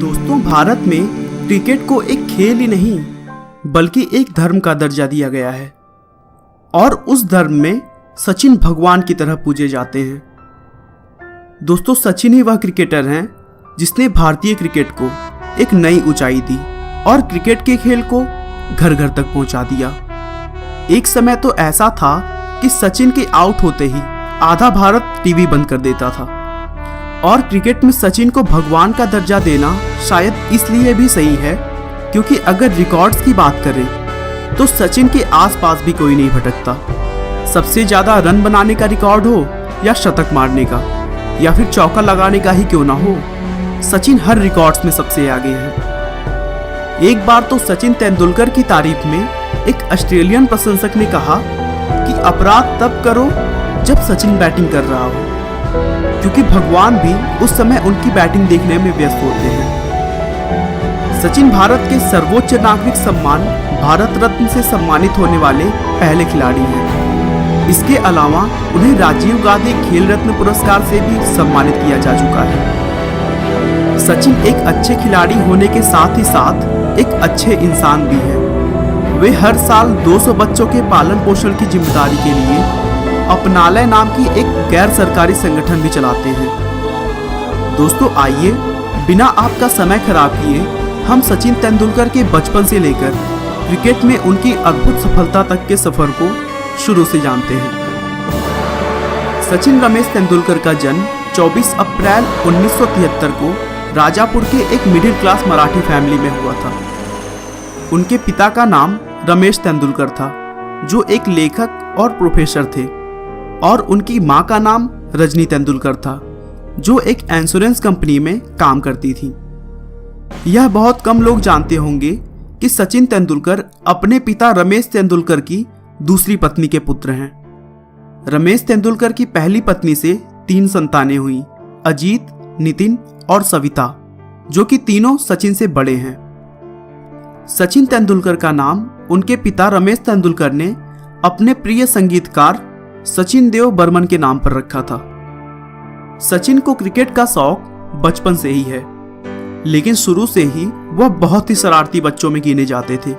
दोस्तों, भारत में क्रिकेट को एक खेल ही नहीं बल्कि एक धर्म का दर्जा दिया गया है और उस धर्म में सचिन भगवान की तरह पूजे जाते हैं। दोस्तों, सचिन ही वह क्रिकेटर हैं जिसने भारतीय क्रिकेट को एक नई ऊंचाई दी और क्रिकेट के खेल को घर घर तक पहुंचा दिया। एक समय तो ऐसा था कि सचिन के आउट होते ही आधा भारत टीवी बंद कर देता था और क्रिकेट में सचिन को भगवान का दर्जा देना शायद इसलिए भी सही है क्योंकि अगर रिकॉर्ड्स की बात करें तो सचिन के आसपास भी कोई नहीं भटकता। सबसे ज्यादा रन बनाने का रिकॉर्ड हो या शतक मारने का या फिर चौका लगाने का ही क्यों ना हो, सचिन हर रिकॉर्ड्स में सबसे आगे है। एक बार तो सचिन तेंदुलकर की तारीफ में एक ऑस्ट्रेलियन प्रशंसक ने कहा कि अपराध तब करो जब सचिन बैटिंग कर रहा हो, क्योंकि भगवान भी उस समय उनकी बैटिंग देखने में व्यस्त होते हैं। सचिन भारत के सर्वोच्च नागरिक सम्मान भारत रत्न से सम्मानित होने वाले पहले खिलाड़ी हैं। इसके अलावा उन्हें राजीव गांधी खेल रत्न पुरस्कार से भी सम्मानित किया जा चुका है। सचिन एक अच्छे खिलाड़ी होने के साथ ही साथ एक अच्छे इंसान भी हैं। वे हर साल 200 बच्चों के पालन पोषण की जिम्मेदारी के लिए अपनालय नाम की एक गैर सरकारी संगठन भी चलाते हैं। दोस्तों, आइए बिना आपका समय खराब किए हम सचिन तेंदुलकर के बचपन से लेकर क्रिकेट में उनकी अद्भुत सफलता तक के सफर को शुरू से जानते हैं। सचिन रमेश तेंदुलकर का जन्म 24 अप्रैल 1973 को राजापुर के एक मिडिल क्लास मराठी फैमिली में हुआ था। उनके पिता का नाम रमेश तेंदुलकर था, जो एक लेखक और प्रोफेसर थे, और उनकी मां का नाम रजनी तेंदुलकर था, जो एक इंश्योरेंस कंपनी में काम करती थी। यह बहुत कम लोग जानते होंगे कि सचिन तेंदुलकर अपने पिता रमेश तेंदुलकर की दूसरी पत्नी के पुत्र हैं। रमेश तेंदुलकर की पहली पत्नी से 3 संतानें हुई, अजीत, नितिन और सविता, जो कि तीनों सचिन से बड़े हैं। सचिन तेंदुलकर का नाम उनके पिता रमेश तेंदुलकर ने अपने प्रिय संगीतकार सचिन देव बर्मन के नाम पर रखा था। सचिन को क्रिकेट का शौक बचपन से ही है, लेकिन शुरू से ही वह बहुत ही शरारती बच्चों में गिने जाते थे,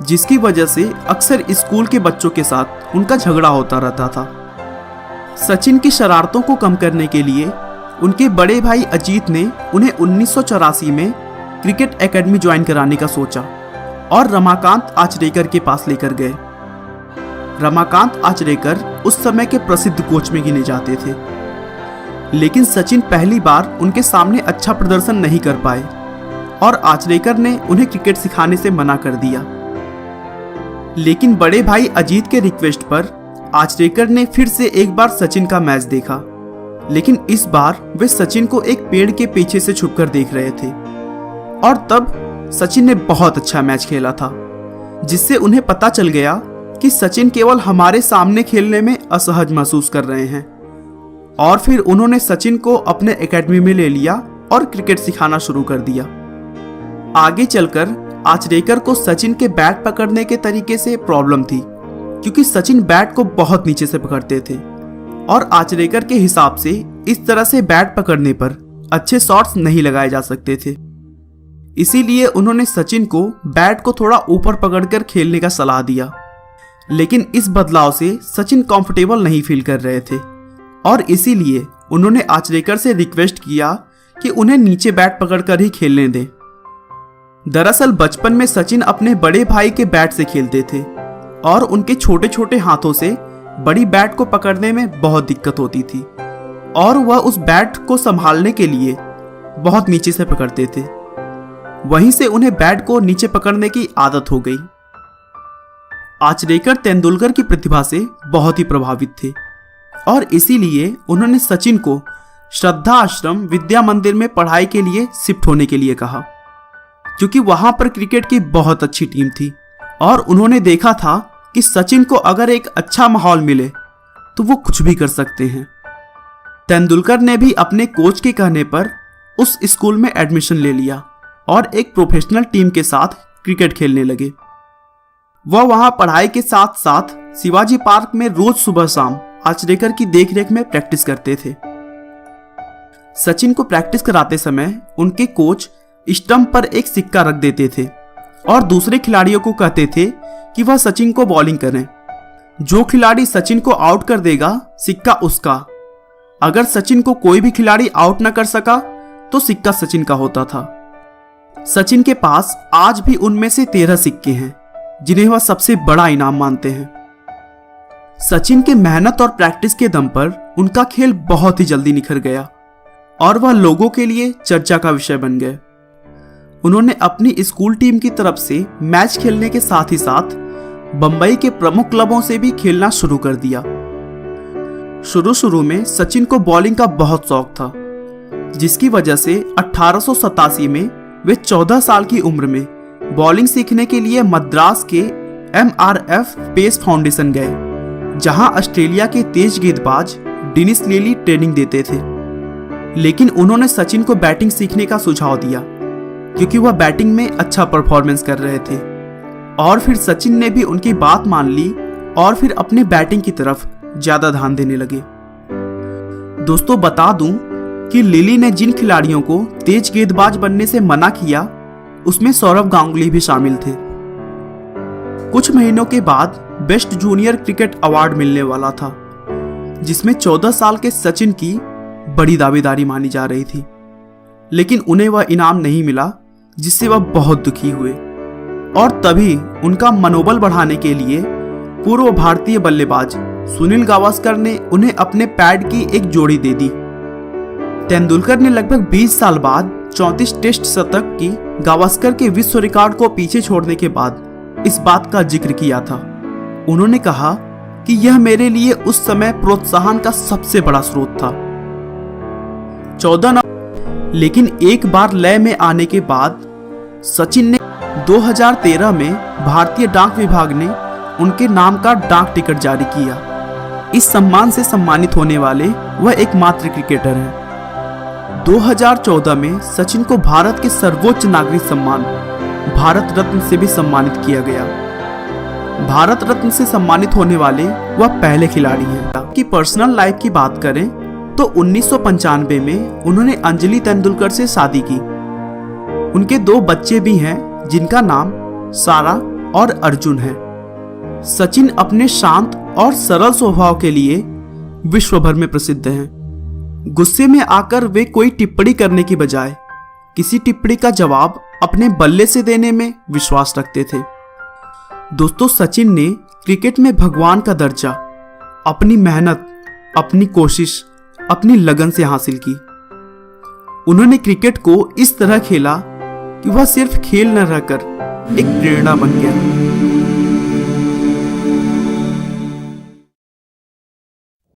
जिसकी वजह से अक्सर स्कूल के बच्चों के साथ उनका झगड़ा होता रहता था। सचिन की शरारतों को कम करने के लिए उनके बड़े भाई अजीत ने उन्हें 1984 में क्रिकेट एकेडमी ज्वाइन कराने का सोचा और रमाकांत आचरेकर के पास लेकर गए। रमाकांत आचरेकर उस समय के प्रसिद्ध कोच में गिने जाते थे, लेकिन सचिन पहली बार उनके सामने अच्छा प्रदर्शन नहीं कर पाए और आचरेकर ने उन्हें क्रिकेट सिखाने से मना कर दिया। लेकिन बड़े भाई अजीत के रिक्वेस्ट पर आचरेकर ने फिर से एक बार सचिन का मैच देखा, लेकिन इस बार वे सचिन को एक पेड़ के पीछे से छुपकर देख रहे थे और तब सचिन ने बहुत अच्छा मैच खेला था, जिससे उन्हें पता चल गया कि सचिन केवल हमारे सामने खेलने में असहज महसूस कर रहे हैं। और फिर उन्होंने सचिन को अपने एकेडमी में ले लिया और क्रिकेट सिखाना शुरू कर दिया। आगे चलकर आचरेकर को सचिन के बैट पकड़ने के तरीके से प्रॉब्लम थी, क्योंकि सचिन बैट को बहुत नीचे से पकड़ते थे और आचरेकर के हिसाब से इस तरह से बैट पकड़ने पर अच्छे शॉट्स नहीं लगाए जा सकते थे। इसीलिए उन्होंने सचिन को बैट को थोड़ा ऊपर पकड़कर खेलने का सलाह दिया, लेकिन इस बदलाव से सचिन कंफर्टेबल नहीं फील कर रहे थे और इसीलिए उन्होंने आचरेकर से रिक्वेस्ट किया कि उन्हें नीचे बैट पकड़कर ही खेलने दें। दरअसल बचपन में सचिन अपने बड़े भाई के बैट से खेलते थे और उनके छोटे छोटे हाथों से बड़ी बैट को पकड़ने में बहुत दिक्कत होती थी और वह उस बैट को संभालने के लिए बहुत नीचे से पकड़ते थे। वहीं से उन्हें बैट को नीचे पकड़ने की आदत हो गई। आचरेकर तेंदुलकर की प्रतिभा से बहुत ही प्रभावित थे और इसीलिए उन्होंने सचिन को श्रद्धा आश्रम विद्या मंदिर में पढ़ाई के लिए शिफ्ट होने के लिए कहा, क्योंकि वहां पर क्रिकेट की बहुत अच्छी टीम थी और उन्होंने देखा था कि सचिन को अगर एक अच्छा माहौल मिले तो वो कुछ भी कर सकते हैं। तेंदुलकर ने भी अपने कोच के कहने पर उस स्कूल में एडमिशन ले लिया और एक प्रोफेशनल टीम के साथ क्रिकेट खेलने लगे। वह वहां पढ़ाई के साथ साथ शिवाजी पार्क में रोज सुबह शाम आचरेकर की देखरेख में प्रैक्टिस करते थे। सचिन को प्रैक्टिस कराते समय उनके कोच स्टंप पर एक सिक्का रख देते थे और दूसरे खिलाड़ियों को कहते थे कि वह सचिन को बॉलिंग करें। जो खिलाड़ी सचिन को आउट कर देगा सिक्का उसका। अगर सचिन को कोई भी खिलाड़ी आउट न कर सका तो सिक्का सचिन का होता था। सचिन के पास आज भी उनमें से 13 सिक्के हैं जिन्हें वह सबसे बड़ा इनाम मानते हैं। सचिन के मेहनत और प्रैक्टिस के दम पर उनका खेल बहुत ही जल्दी निखर गया और वह लोगों के लिए चर्चा का विषय बन गए। उन्होंने अपनी स्कूल टीम की तरफ से मैच खेलने के साथ ही साथ बंबई के प्रमुख क्लबों से भी खेलना शुरू कर दिया। शुरू में सचिन को बॉलिंग का बहुत शौक था, जिसकी वजह से 1887 में वे 14 साल की उम्र में बॉलिंग सीखने के लिए मद्रास के MRF पेस फाउंडेशन गए, जहां ऑस्ट्रेलिया के तेज गेंदबाज डेनिस लिली ट्रेनिंग देते थे। लेकिन उन्होंने सचिन को बैटिंग सीखने का सुझाव दिया क्योंकि वह बैटिंग में अच्छा परफॉर्मेंस कर रहे थे। और फिर सचिन ने भी उनकी बात मान ली और फिर अपने बैटिंग की तरफ ज्यादा ध्यान देने लगे। दोस्तों बता दूं कि लिली ने जिन खिलाड़ियों को तेज गेंदबाज बनने से मना किया उसमें सौरव गांगुली भी शामिल थे। कुछ महीनों के बाद बेस्ट जूनियर क्रिकेट अवार्ड मिलने वाला था, जिसमें 14 साल के सचिन की बड़ी दावेदारी मानी जा रही थी। लेकिन उन्हें वह इनाम नहीं मिला, जिससे वह बहुत दुखी हुए। और तभी उनका मनोबल बढ़ाने के लिए पूर्व भारतीय बल्लेबाज सुनील गावस्कर ने उन्हें अपने पैड की एक जोड़ी दे दी। तेंदुलकर ने लगभग 20 साल बाद 34 टेस्ट शतक की गावस्कर के विश्व रिकॉर्ड को पीछे छोड़ने के बाद इस बात का जिक्र किया था। उन्होंने कहा कि यह मेरे लिए उस समय प्रोत्साहन का सबसे बड़ा स्रोत था। 14 लेकिन एक बार लय में आने के बाद सचिन ने 2013 में भारतीय डाक विभाग ने उनके नाम का डाक टिकट जारी किया। इस सम्मान से सम्मानित होने वाले वह एकमात्र क्रिकेटर हैं। 2014 में सचिन को भारत के सर्वोच्च नागरिक सम्मान भारत रत्न से भी सम्मानित किया गया। भारत रत्न से सम्मानित होने वाले वह पहले खिलाड़ी हैं। कि पर्सनल लाइफ की बात करें तो 1995 में उन्होंने अंजलि तेंदुलकर से शादी की। उनके 2 बच्चे भी हैं जिनका नाम सारा और अर्जुन है। सचिन अपने शांत और सरल स्वभाव के लिए विश्व भर में प्रसिद्ध हैं। गुस्से में आकर वे कोई टिप्पणी करने की बजाय किसी टिप्पणी का जवाब अपने बल्ले से देने में विश्वास रखते थे। दोस्तों सचिन ने क्रिकेट में भगवान का दर्जा अपनी मेहनत, अपनी कोशिश, अपनी लगन से हासिल की। उन्होंने क्रिकेट को इस तरह खेला कि वह सिर्फ खेल न रहकर एक प्रेरणा बन गया।